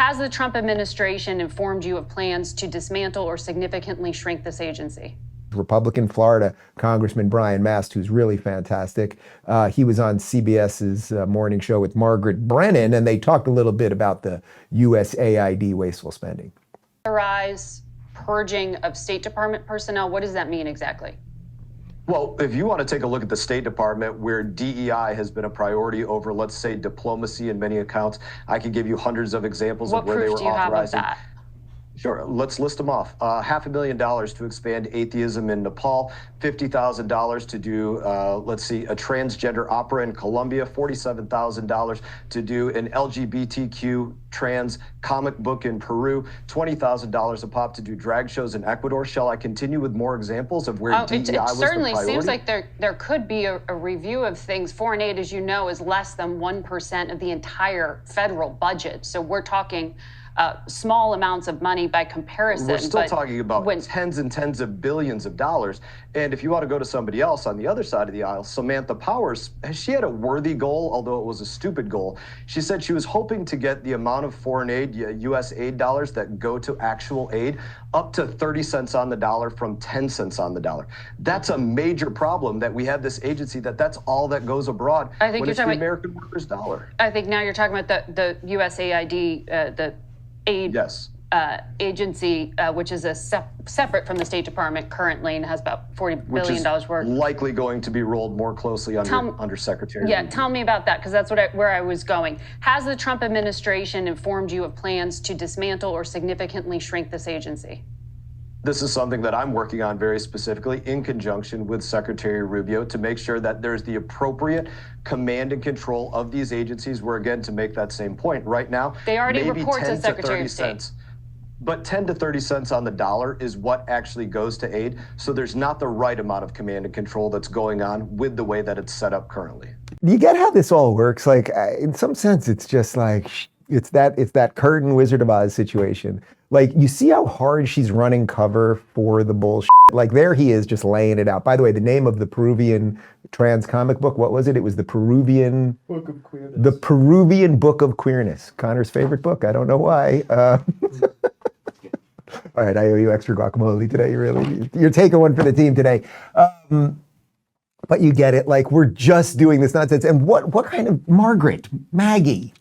Has the Trump administration informed you of plans to dismantle or significantly shrink this agency? Republican Florida Congressman Brian Mast, who's really fantastic. He was on CBS's morning show with Margaret Brennan, and they talked a little bit about the USAID wasteful spending. Authorize purging of State Department personnel. What does that mean exactly? Well, if you want to take a look at the State Department, where DEI has been a priority over, let's say, diplomacy in many accounts, I could give you hundreds of examples of where they were authorizing. What proof do you have of that? Sure, let's list them off. $500,000 to expand atheism in Nepal, $50,000 to do, let's see, a transgender opera in Colombia, $47,000 to do an LGBTQ trans comic book in Peru, $20,000 a pop to do drag shows in Ecuador. Shall I continue with more examples of where DEI was the priority? It certainly seems like there could be a review of things. Foreign aid, as you know, is less than 1% of the entire federal budget. So we're talking small amounts of money by comparison. We're still talking about tens and tens of billions of dollars. And if you want to go to somebody else on the other side of the aisle, Samantha Powers, she had a worthy goal, although it was a stupid goal. She said she was hoping to get the amount of foreign aid, USAID dollars that go to actual aid, up to 30 cents on the dollar from 10 cents on the dollar. That's a major problem, that we have this agency that's all that goes abroad. I think when you're it's talking the American workers' dollar. I think now you're talking about the USAID, the aid agency, which is separate from the State Department currently and has about $40 billion worth. Likely going to be rolled more closely under Secretary. Yeah, tell me about that, because that's where I was going. Has the Trump administration informed you of plans to dismantle or significantly shrink this agency? This is something that I'm working on very specifically in conjunction with Secretary Rubio to make sure that there's the appropriate command and control of these agencies, where, again, to make that same point, right now, they already maybe report 10 to Secretary of State. Cents. But 10 to 30 cents on the dollar is what actually goes to aid. So there's not the right amount of command and control that's going on with the way that it's set up currently. You get how this all works? Like, in some sense, it's just like, it's that curtain Wizard of Oz situation. Like, you see how hard she's running cover for the bullshit? Like, there he is just laying it out. By the way, the name of the Peruvian trans comic book, what was it? It was the Peruvian Book of Queerness. The Peruvian Book of Queerness. Connor's favorite book. I don't know why. All right, I owe you extra guacamole today. You're taking one for the team today. But you get it. Like, we're just doing this nonsense. And what kind of Maggie,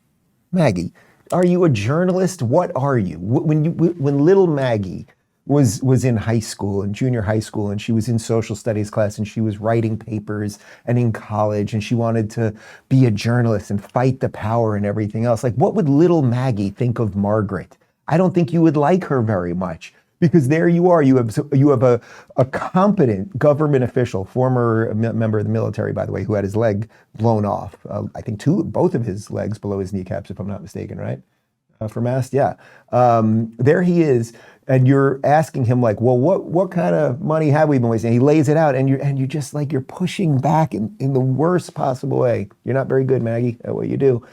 are you a journalist? What are you? When little Maggie was in high school, in junior high school, and she was in social studies class, and she was writing papers, and in college, and she wanted to be a journalist and fight the power and everything else, like, what would little Maggie think of Margaret? I don't think you would like her very much, because there you are. You have a competent government official, former member of the military, by the way, who had his leg blown off. I think both of his legs below his kneecaps, if I'm not mistaken, right? For Mast, yeah. There he is, and you're asking him, like, well, what kind of money have we been wasting? And he lays it out, and you're just like, you're pushing back in the worst possible way. You're not very good, Maggie, at what you do.